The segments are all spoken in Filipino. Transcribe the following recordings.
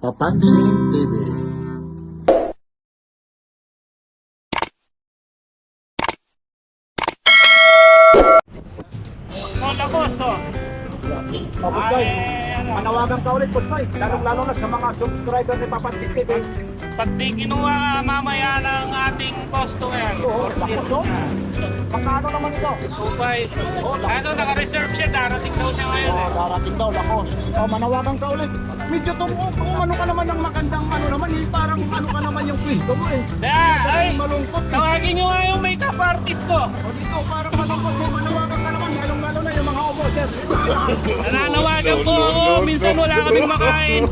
Papansin TV. Hola, boss. Bossboy, manawagan ka ulit, Bossboy. Lalong-lalo na sa mga subscriber ni Papansin TV. Pag di kinuha mamaya ng ating customer, Oo, lakas, oh. Magkano naman ito? Subay. Ano, naka-reserve siya, darating daw siya ngayon Oh, eh. darating daw, lakos. Oh, manawagan ka ulit. Medyo ano ka naman ng magandang ano naman, parang ano ka naman yung pwesto mo eh. Kaya, ay, Malungkot eh. tawagin nyo nga yung makeup artist ko. O dito, parang malungkot eh. Manawagan ka naman, lalong-lalo na yung mga oboser. Nananawagan po ako, minsan wala kaming makain.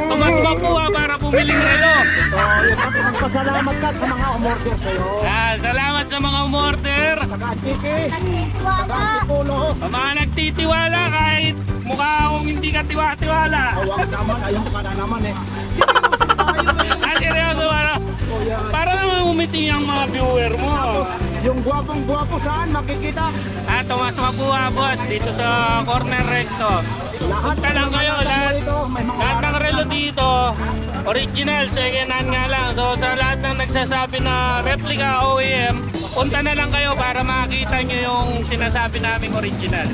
Tumasma po para bumiling relo. Magpasalamat ka sa mga umorder sa'yo. Salamat sa mga umorder. Taga-Chiki, taga-Sipulo. Sa mga nagtitiwala kahit mukha akong hindi ka tiwa-tiwala. Awang naman, ayaw ka na naman eh. Seryoso, ano? Para naman umiti ang mga viewer mo. Yung gwapong-gwapo saan makikita? Tumasma po boss dito sa corner recto. Punta lang kayo, lahat ng relo dito, original, second hand nga lang. So sa lahat ng nagsasabi na replica OEM, punta na lang kayo para makita nyo yung sinasabi naming original.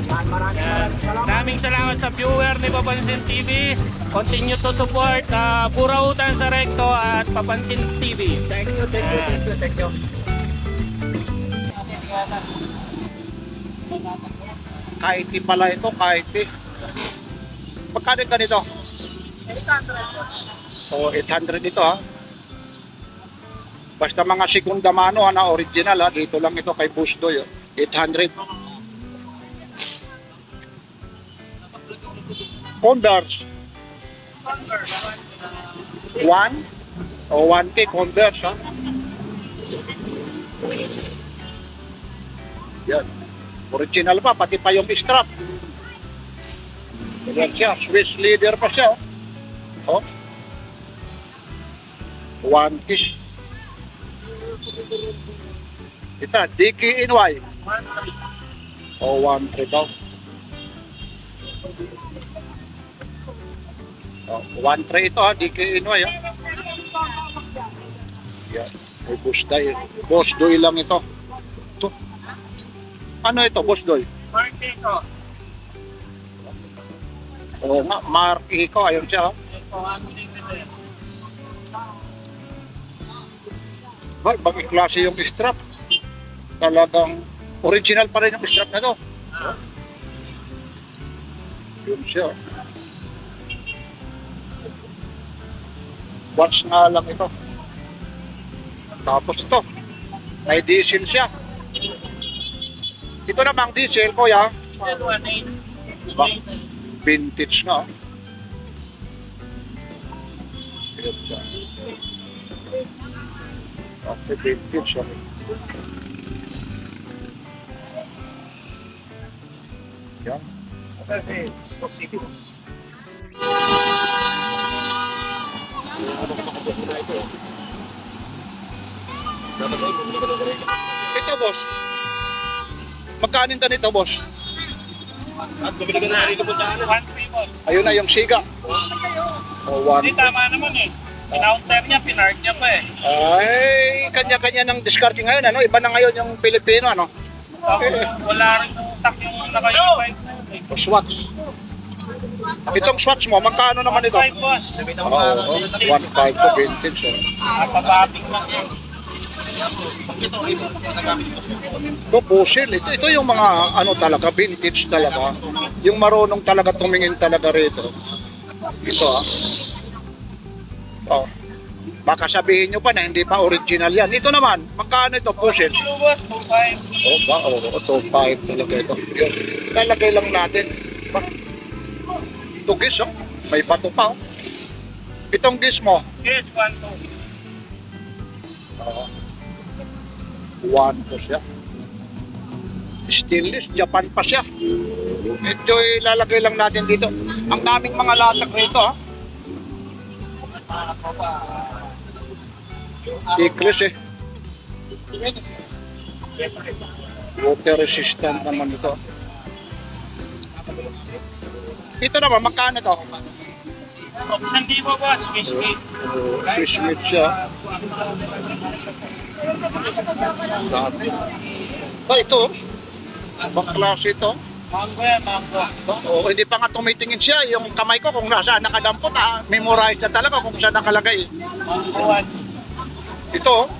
Maraming salamat sa viewer ni Papansin TV. Continue to support Burautan sa Recto at Papansin TV. Thank you. Kahit pala ito, kahit magkano ka nito? 800. So, 800 ito ha. Basta mga segunda mano na original ha. Dito lang ito kay Busdoy. 800. Converse. 1 o 1K Converse ha. Yan. Original pa, pati pa yung strap. Yan siya, Swiss leader pa siya. Oh. 1K. Ito, DKNY. O, 1.3 daw. Oh, 1.3 ito ha, DKNY ha. Yan, may Busdoy lang ito. Ito. Ano ito, Busdoy? Marky ko. Oo nga, Mark Iko, ayun siya. Ba, bagay klase yung strap. Talagang original pa rin yung strap na to. Yun siya. Watch nga lang ito. Tapos ito, may diesel siya. Ito namang diesel, kuya. 1.8. Ba, vintage na. Ayan siya. Okay, vintage siya. Yan. Ito, boss. Magkano yung ganito, boss? At bumili ka na sarili mo sa ano? 1.3 boss. Ayun na yung siga. O, Hindi, tama naman eh. Pinaunter niya, pinark niya pa eh. Ay, kanya-kanya ng discarding ngayon, ano? Iba na ngayon yung Pilipino, ano? Wala rin utak yung naka-U5 na yun eh. O, Swatch. Itong Swatch mo, magkano naman ito? 5 boss. Oo, 1.5 to vintage. Napabating lang yun. Ito, pusil. Ito yung mga, ano talaga, vintage talaga. Yung marunong talaga tumingin talaga rito. Ito, ah. Oh. Baka sabihin nyo pa na hindi pa original yan. Ito naman, magkano ito, pusil? 2 boss, 2.5. Oh, ba? Oh, 2.5 talaga ito. Yun. Lalagay lang natin. Ba? Ito gis, oh. May bato pa, oh. Itong gis mo. Yes, 1.2. 1 po siya. Stainless, Japan pa siya. Ito ilalagay lang natin dito. Ang daming mga latag rito, ha. Tickless eh. Water resistant naman ito. Ito naman, magkano to? Sandi mo boss, fish meat. Fish meat siya. Dami. Ito. Ibang klase ito. Mango yan, mango. Oo, hindi pa nga tumitingin siya. Yung kamay ko kung nasaan nakadampot, memorize na talaga kung saan nakalagay. Mango ones. Ito,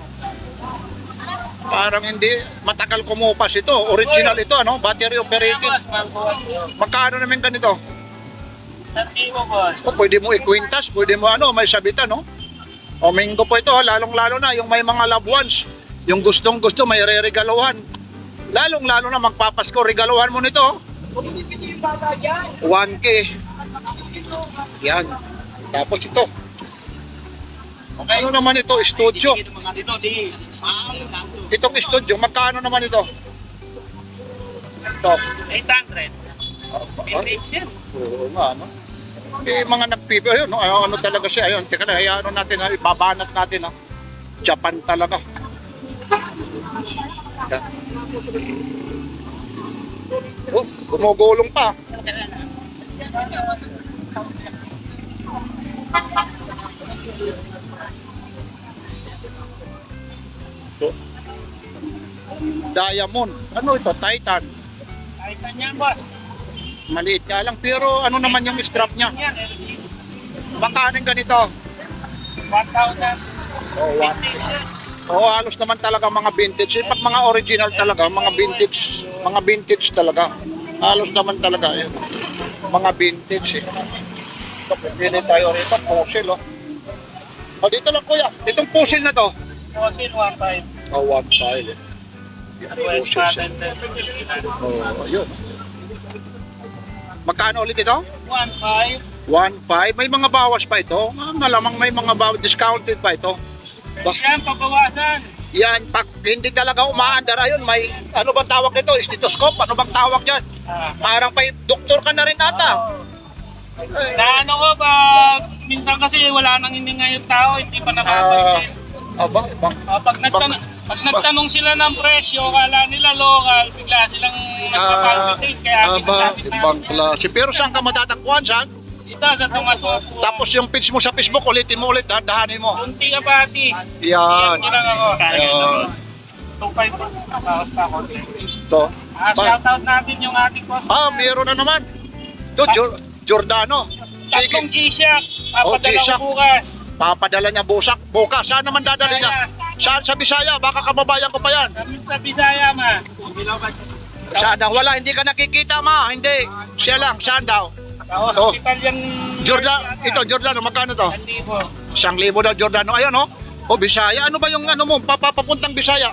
parang hindi matagal kumupas ito. Original ito, ano? Battery operated. Mango ones. Magkano naman ganito? Sandi mo boss. O, pwede mo ikwintas, pwede mo may sabitan, no? O, mango po ito, lalong-lalo na yung may mga loved ones. Yung gustong-gusto, may re-regaluhan. Lalong-lalo na magpapasko, regaluhan mo nito. 1K. Yan. Tapos ito. Ano naman ito? Studio. Itong studio, magkano naman ito? Ito. 800. Vintage yan. Oo nga, no? Mga nagpipi, ayun, no? Ano talaga siya, ayun, teka na, hayaan natin, ibabanat natin, no? Japan talaga. Yan. Oh, gumugulong pa. So, Diamond. Ano ito? Titan. Titan yan boss. Maliit nga lang, pero ano naman yung strap niya? Yan, Magkano ganito? 1,000. Oh, Vintage yan. Oo, halos naman talaga mga vintage. Pag mga original talaga, mga vintage talaga. Halos naman talaga yun. Mga vintage eh. Ito, pili tayo rito, fossil oh. O, dito lang kuya, itong fossil na to. Fossil 1,500. Oh, 1.5 eh. West Fossil siya. patent. Oh, yun. Magkano ulit ito? 1,500. 1.5. May mga bawas pa ito. Malamang may mga bawas, discounted pa ito. Yan, pabawasan. Yan, pag hindi talaga umaandar ayun, may ano bang tawag nito? Stethoscope? Ano bang tawag dyan? Parang pa doktor ka na rin ata. Na ano ko, pag minsan kasi wala nang hininga yung tao, hindi pa nakapansin. Aba, ibang. Pag nagtanong sila ng presyo, kala nila local, bigla silang nagpapalpitate, kaya Aba, ginasabit ibang namin. klase. Pero saan ka matatagpuan, saan? Dito sa Tumasopo. Tapos yung page mo sa Facebook, ulitin mo ulit, dahanin mo. Kunti ka pati. Yan. Yan lang ako. Ayan. 2,500 bawas pa ako. Ito. Shoutout natin yung ating boss. Meron na naman. Ito, Giordano. Tatlong Sige, G-Shock. Papadala G-Shock. ko bukas. papadala niya bukas. Saan naman dadali niya? Saan sa Bisaya? Baka kababayan ko pa yan. Kami sa Bisaya, ma. Saan daw? Wala, hindi ka nakikita, ma. Hindi. Siya lang, saan daw? Sa hospital yung... Giordano, magkano to? 1,000. 1,000 daw, Giordano. Ayun, oh. O, Bisaya. Ano ba yung ano mo? Papapuntang Bisaya.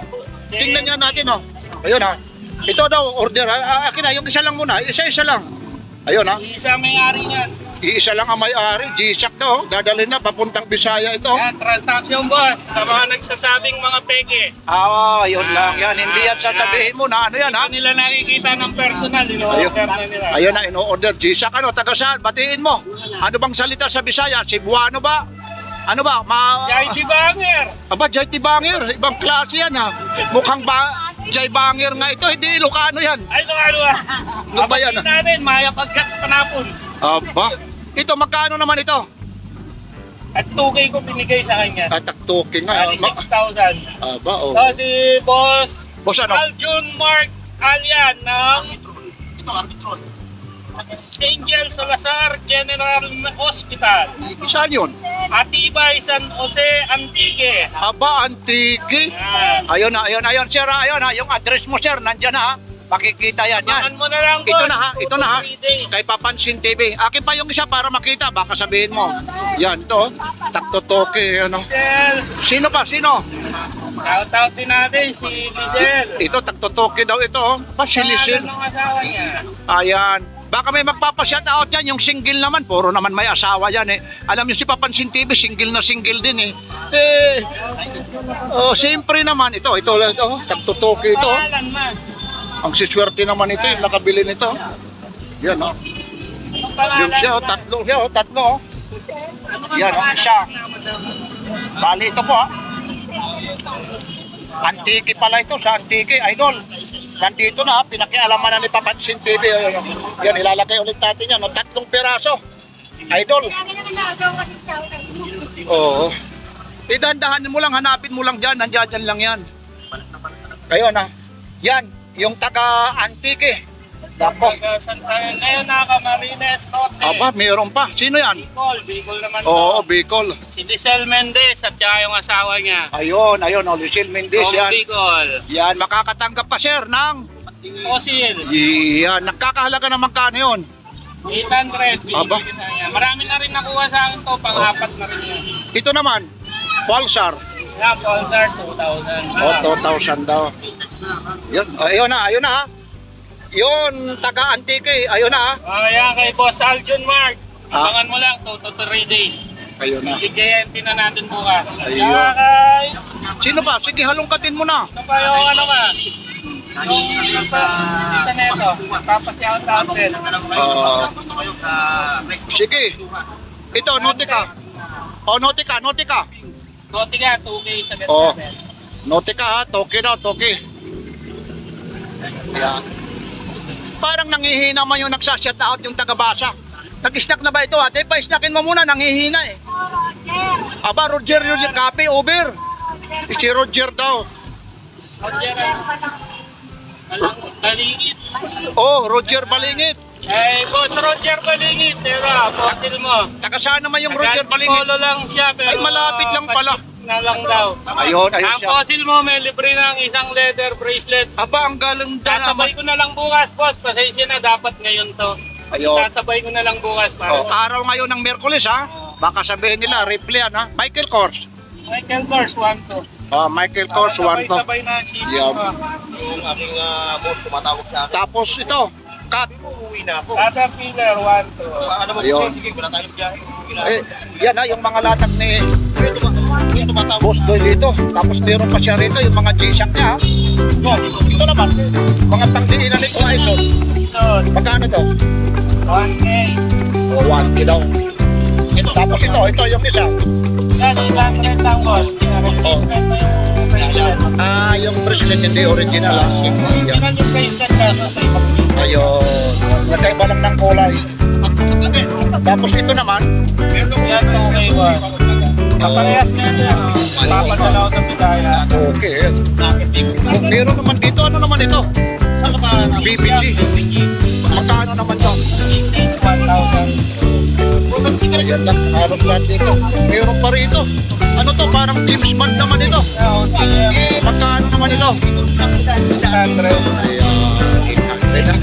Tingnan niya natin, oh. Ayun, ha. Ito daw, order, ha. Akin na, yung isa lang muna. Isa lang. Ayun, ha. Isa may-ari niyan. Iisa lang ang may-ari. G-Shock daw. Dadalhin na, papuntang Bisaya ito. Yan, transaction boss. Sa mga nagsasabing mga peke. Yun lang yan. Hindi yan sasabihin mo na ano yan, ha. Hindi nila nakikita ng personal. Ino-order na nila. Ayun na, ino-order. G-Shock, ano, taga saan? Batiin mo. Ano bang salita sa Bisaya? Cebuano ba? Ano ba? JT Banger. Aba, JT Banger. Ibang klase yan, ha. Mukhang Jay Banger nga ito. Hindi, Ilocano yan. Ay, ano ah. Ano ba yan, ha? natin, maya pagkat panapon. Aba. Ito, magkano naman ito? At 2K ko binigay sa kanya. Taktukin nga. Bali 6,000. Aba, oh. So si Boss Boss, ano? Aljun Mark Alian ng Angel Salazar General Hospital. Saan yun? Atibay San Jose Antique. Aba, Antique. Yan. Ayun na, sir, ayun ha. Yung address mo, sir, nandyan ha. Makikita yan. Abangan mo na lang, boss. Ito na ha. 2 to 3 days. Kay Papansin TV. Akin pa yung isa para makita. Baka sabihin mo. Yan, ito. Taktotoke, ano. Giselle. Sino pa? Sino? Shout-out din natin si Giselle. Ito, taktotoke daw ito. Pasilisin. Pangalan ng asawa niya. Ayan. Baka may magpapa-shoutout yan. Yung single naman. Puro naman may asawa yan eh. Alam niyo si Papansin TV, single na single din eh. Siyempre naman. Ito. Taktotoke ito. Pangalan man. Ang siswerte naman ito, yung nakabili nito. Yan, oh. Anong pangalan? Yung siya, tatlo. Yan, isa. Bali ito po, ha. Antique pala ito, sa Antique, idol. Nandito na, pinakialaman na ni Papansin TV. Yan, ilalagay ulit natin yan, 3 piraso. Idol. Oo. Idandahan mo lang, hanapin mo lang dyan, nandiyan lang yan. Kayo na. Yan, yung taga-Antique. Dako. Ngayon na Camarines Norte. Aba, mayroon pa. Sino yan? Bicol naman Oo, to. Bicol. Si Lisel Mendez at saka yung asawa niya. Ayun, Lucille Mendez From yan. Bicol. Yan, makakatanggap pa sir ng... Fossil. Yan, nagkakahalaga ng magkano yun? 800. Aba. binibigyan sa kanya. Marami na rin nakuha sa akin to. Pang-apat na rin yan. Ito naman, Pulsar. Yan, Pulsar 2,000. O, 2,000 daw. Yun, ayun na ha. Yun, taga-Antique, ayun na ha. Yan kay Boss Aljon Mark. Ah. Abangan mo lang 2 to 3 days. Ayun na. JNT na natin bukas. Ayun. Saka kay... Sino ba? Sige, halongkatin mo na. Ito pa yung ano ka? Yung isa neto. Papasyaw natin. Sige. Ito, Nautica. O, Nautica. Notika, 2K sa net Oh. natin. Nautica ha, Toki daw, Toki. Yan. Parang nangihina man yung nagsashut out yung taga-basa. Nag-snack na ba ito ate? Pa-snackin mo muna, nangihina eh. Aba, Roger, copy, over. Si Roger daw. Roger, Balingit. Oh, Roger Balingit. Eh, Boss Roger Balingit. Tira, portil mo. Taga saan naman yung Roger Balingit? Polo lang siya, pero... Ay, malapit lang pala. Na lang daw. Ayun, ayun Ang siya. fossil mo, may libre ng isang leather bracelet. Aba, ang ganda Sasabay naman. ko na lang bukas, boss. Pasensya na, dapat ngayon to. Ayun. Sasabay ko na lang bukas para Oh, araw ngayon ng Merkulis ha. Baka sabihin nila, replay yan ha. Michael Kors. Michael Kors, 1-2. Michael Kors, one to. Sabay na si Yeah. Yung aming boss tumatawag sa akin. Tapos ito, cut. Uuwi na ako. Caterpillar, 1-2. Ano mo Ayun. sige, wala tayong biyahe. Uuwi na Eh, ako. yan ha, yung mga latag ni Yung tumatawag. Boss Doy dito. Tapos meron pa siya rito, yung mga G-Shock niya ha. Ito naman, mga pangdiinan nito ay so. Ison, Magkano to? 1K. O, 1 kilo. Ito, tapos ito yung isa. Yan, isang red lang, boss. Replacement na yung bracelet. Yung bracelet hindi original ha. Yan. Original yung bracelet kaso sa ibang Ayun. Nagkaiba lang ng kulay. Tapos ito naman, yan, 2K, boss. Kaparehas na yan. Papadala ko sa bidaya. okay. Meron naman dito, ano naman ito? BBG. Magkano naman to? 1,000. Ayan lang, harap lang dito. Meron pa rito. Ano to? Parang James Bond naman ito. Magkano naman ito? 600. Ayan, 800 na.